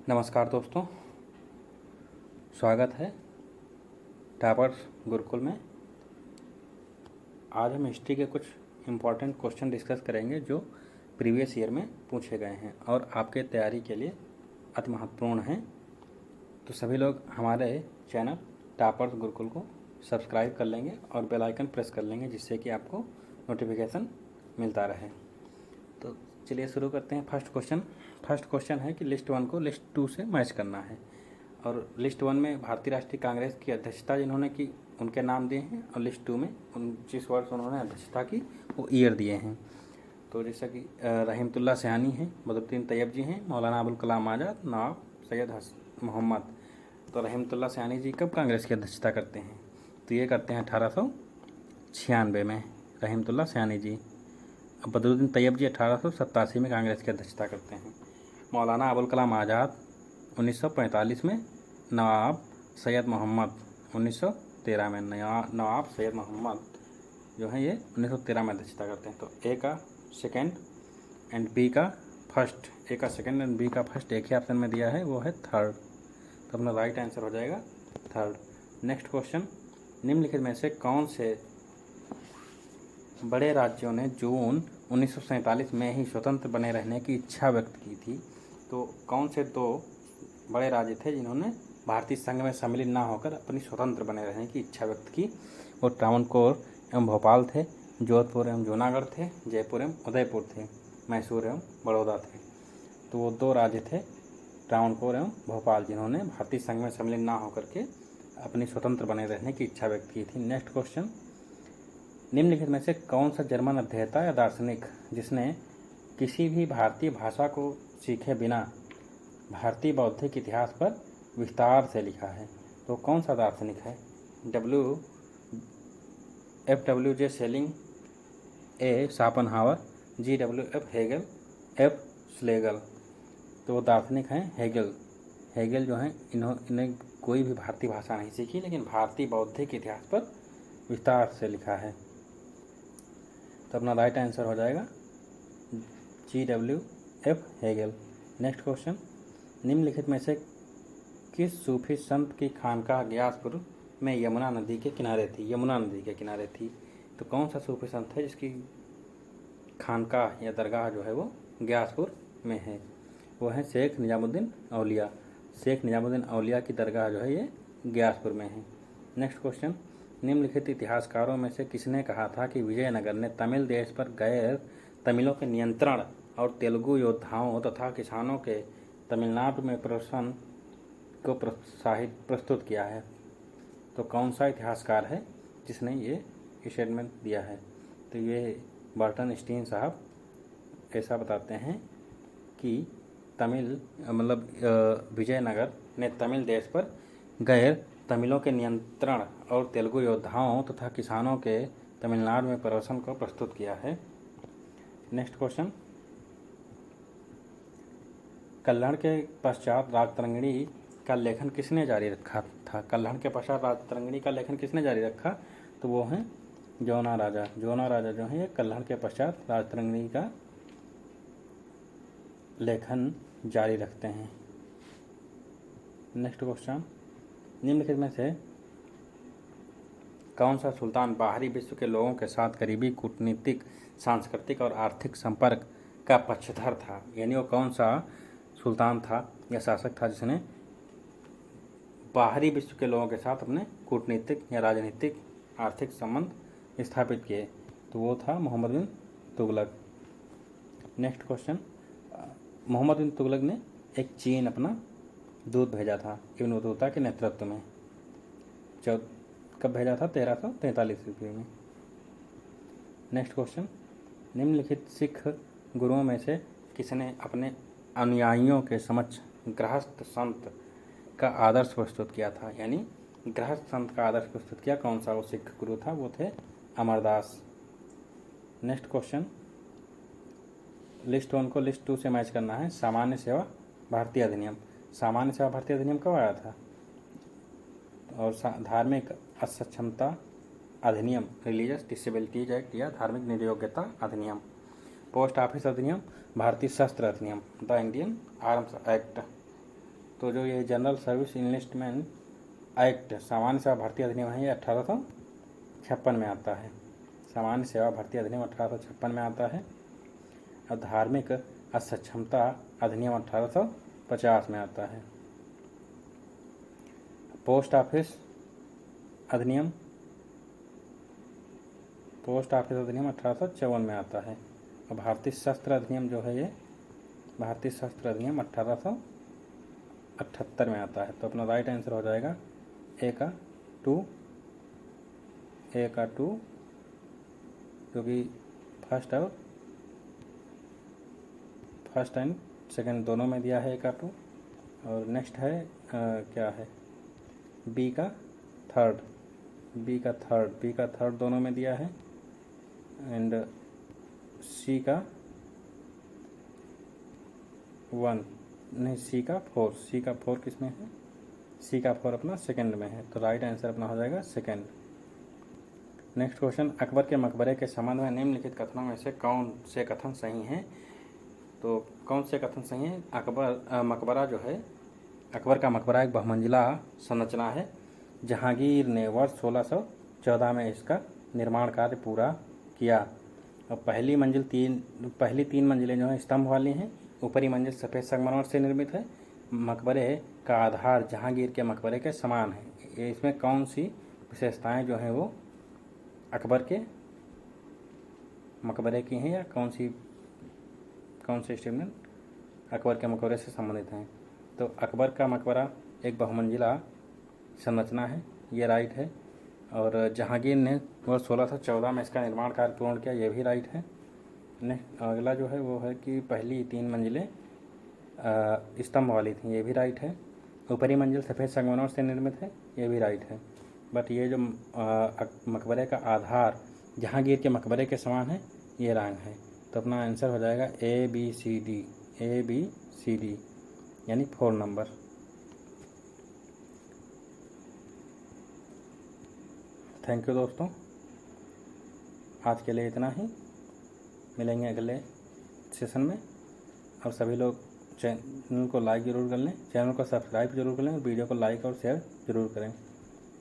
नमस्कार दोस्तों, स्वागत है टॉपर्स गुरुकुल में। आज हम हिस्ट्री के कुछ इम्पॉर्टेंट क्वेश्चन डिस्कस करेंगे जो प्रीवियस ईयर में पूछे गए हैं और आपके तैयारी के लिए अति महत्वपूर्ण हैं। तो सभी लोग हमारे चैनल टॉपर्स गुरुकुल को सब्सक्राइब कर लेंगे और बेल आइकन प्रेस कर लेंगे, जिससे कि आपको नोटिफिकेशन मिलता रहे। तो चलिए शुरू करते हैं। फर्स्ट क्वेश्चन है कि लिस्ट 1 को लिस्ट 2 से मैच करना है। और लिस्ट 1 में भारतीय राष्ट्रीय कांग्रेस की अध्यक्षता जिन्होंने की उनके नाम दिए हैं, और लिस्ट 2 में जिस वर्ष उन्होंने अध्यक्षता की वो ईयर दिए हैं। तो जैसा कि रहीमतुल्लाह सयानी हैं, बदरुद्दीन तैयब जी हैं, मौलाना अबुल कलाम आज़ाद, नवाब सैयद मोहम्मद। तो रहीमतुल्लाह सयानी जी कब कांग्रेस की अध्यक्षता करते हैं? तो ये करते हैं 1896 में रहीमतुल्लाह सयानी जी। बदरुद्दीन तैयब जी 1887 में कांग्रेस की अध्यक्षता करते हैं। मौलाना अबुल कलाम आज़ाद 1945 में, नवाब सैयद मोहम्मद 1913 में। नवाब सैयद मोहम्मद जो है ये 1913 में अध्यक्षता करते हैं। तो ए का सेकेंड एंड बी का फर्स्ट, ए का सेकेंड एंड बी का फर्स्ट एक ही ऑप्शन में दिया है, वो है थर्ड। तो अपना राइट आंसर हो जाएगा थर्ड। नेक्स्ट क्वेश्चन, निम्नलिखित में से कौन से बड़े राज्यों ने जून 1947 में ही स्वतंत्र बने रहने की इच्छा व्यक्त की थी? तो कौन से दो बड़े राज्य थे जिन्होंने भारतीय संघ में सम्मिलित न होकर अपनी स्वतंत्र बने रहने की इच्छा व्यक्त की? वो त्रावणकोर एवं भोपाल थे, जोधपुर एवं जूनागढ़ थे, जयपुर एवं उदयपुर थे, मैसूर एवं बड़ौदा थे। तो वो दो राज्य थे त्रावणकोर एवं भोपाल जिन्होंने भारतीय संघ में सम्मिलित न होकर के अपनी स्वतंत्र बने रहने की इच्छा व्यक्त की थी। नेक्स्ट क्वेश्चन, निम्नलिखित में से कौन सा जर्मन अध्येता या दार्शनिक जिसने किसी भी भारतीय भाषा को सीखे बिना भारतीय बौद्धिक इतिहास पर विस्तार से लिखा है? तो कौन सा दार्शनिक है? F.W.J. शेलिंग, ए शापनहावर, G.W.F. Hegel, F. स्लेगल। तो वो दार्शनिक हैं हेगल। हेगल जो हैं इन्हें कोई भी भारतीय भाषा नहीं सीखी, लेकिन भारतीय बौद्धिक इतिहास पर विस्तार से लिखा है। तो अपना राइट आंसर हो जाएगा G.W.F. हेगल। नेक्स्ट क्वेश्चन, निम्नलिखित में से किस सूफी संत की खानकाह ग्यासपुर में यमुना नदी के किनारे थी? यमुना नदी के किनारे थी। तो कौन सा सूफी संत है जिसकी खानकाह या दरगाह जो है वो ग्यासपुर में है? वो है शेख निजामुद्दीन औलिया। शेख निजामुद्दीन औलिया की दरगाह जो है ये ग्यासपुर में है। नेक्स्ट क्वेश्चन, निम्नलिखित इतिहासकारों में से किसने कहा था कि विजयनगर ने तमिल देश पर गैर तमिलों के नियंत्रण और तेलुगु योद्धाओं तथा किसानों के तमिलनाडु में प्रदर्शन को प्रस्तुत किया है? तो कौन सा इतिहासकार है जिसने ये स्टेटमेंट दिया है? तो ये बर्टन स्टीन साहब ऐसा बताते हैं कि विजयनगर ने तमिल देश पर गैर तमिलों के नियंत्रण और तेलुगु योद्धाओं तथा किसानों के तमिलनाडु में प्रदर्शन को प्रस्तुत किया है। नेक्स्ट क्वेश्चन, कल्हड़ के पश्चात राजतरंगिणी का लेखन किसने जारी रखा था? कल्हड़ के पश्चात राजतरंगिणी का लेखन किसने जारी रखा? तो वो हैं जौना राजा। जौना राजा जो है ये कल्हड़ के पश्चात राजतरंगिणी का लेखन जारी रखते हैं। नेक्स्ट क्वेश्चन, निम्नलिखित में से कौन सा सुल्तान बाहरी विश्व के लोगों के साथ करीबी कूटनीतिक, सांस्कृतिक और आर्थिक संपर्क का पक्षधर था? यानी वो कौन सा सुल्तान था या शासक था जिसने बाहरी विश्व के लोगों के साथ अपने कूटनीतिक या राजनीतिक आर्थिक संबंध स्थापित किए? तो वो था मोहम्मद बिन तुगलक। नेक्स्ट क्वेश्चन, मोहम्मद बिन तुगलक ने एक चीन अपना दूत भेजा था इब्न बतूता के नेतृत्व में। कब भेजा था? 1343 ईस्वी में। नेक्स्ट क्वेश्चन, निम्नलिखित सिख गुरुओं में से किसने अपने अनुयायियों के समक्ष गृहस्थ संत का आदर्श प्रस्तुत किया था? यानी गृहस्थ संत का आदर्श प्रस्तुत किया, कौन सा वो सिख गुरु था? वो थे अमरदास। नेक्स्ट क्वेश्चन, लिस्ट 1 को लिस्ट 2 से मैच करना है। सामान्य सेवा भारतीय अधिनियम। सामान्य सेवा भारतीय अधिनियम कब आया था? और धार्मिक असक्षमता अधिनियम, रिलीजियस डिसेबिलिटीज एक्ट या धार्मिक निर्योग्यता अधिनियम। पोस्ट ऑफिस अधिनियम, भारतीय शस्त्र अधिनियम, द इंडियन आर्म्स एक्ट। तो जो ये जनरल सर्विस इनलिस्टमेंट एक्ट सामान्य सेवा भर्ती अधिनियम है, ये 1856 में आता है। सामान्य सेवा भर्ती अधिनियम 1856 में आता है। और धार्मिक असक्षमता अधिनियम 1850 में आता है। पोस्ट ऑफिस अधिनियम 1854 में आता है। और भारतीय शस्त्र अधिनियम जो है, ये भारतीय शस्त्र अधिनियम 1878 में आता है। तो अपना राइट आंसर हो जाएगा ए का टू, जो कि फर्स्ट एंड सेकंड दोनों में दिया है ए का 2। और नेक्स्ट है क्या है, बी का थर्ड दोनों में दिया है। एंड सी का 1 नहीं, सी का 4 किस में है, सी का 4 अपना सेकंड में है। तो राइट आंसर अपना हो जाएगा सेकंड। नेक्स्ट क्वेश्चन, अकबर के मकबरे के संबंध में निम्नलिखित कथनों में से कौन से कथन सही हैं? तो कौन से कथन सही हैं? मकबरा जो है, अकबर का मकबरा एक बहुमंजिला संरचना है। जहांगीर ने वर्ष 1614 में इसका निर्माण कार्य पूरा किया। और पहली तीन मंजिलें जो हैं स्तंभ वाली हैं। ऊपरी मंजिल सफ़ेद संगमरमर से निर्मित है। मकबरे का आधार जहांगीर के मकबरे के समान है। ये इसमें कौन सी विशेषताएं जो हैं वो अकबर के मकबरे की हैं, या कौन से स्टेटमेंट अकबर के मकबरे से संबंधित हैं? तो अकबर का मकबरा एक बहुमंजिला संरचना है, ये राइट है। और जहांगीर ने वर्ष 1614 में इसका निर्माण कार्य पूर्ण किया, ये भी राइट है। नेक्स्ट अगला जो है वो है कि पहली 3 मंजिलें स्तंभ वाली थी, ये भी राइट है। ऊपरी मंजिल सफ़ेद संगमरमर से निर्मित है, ये भी राइट है। बट ये जो मकबरे का आधार जहांगीर के मकबरे के समान है, ये रॉन्ग है। तो अपना आंसर हो जाएगा ए बी सी डी, यानी 4 नंबर। थैंक यू दोस्तों, आज के लिए इतना ही। मिलेंगे अगले सेशन में। और सभी लोग चैनल को लाइक ज़रूर कर लें, चैनल को सब्सक्राइब जरूर कर लें, और वीडियो को लाइक और शेयर ज़रूर करें।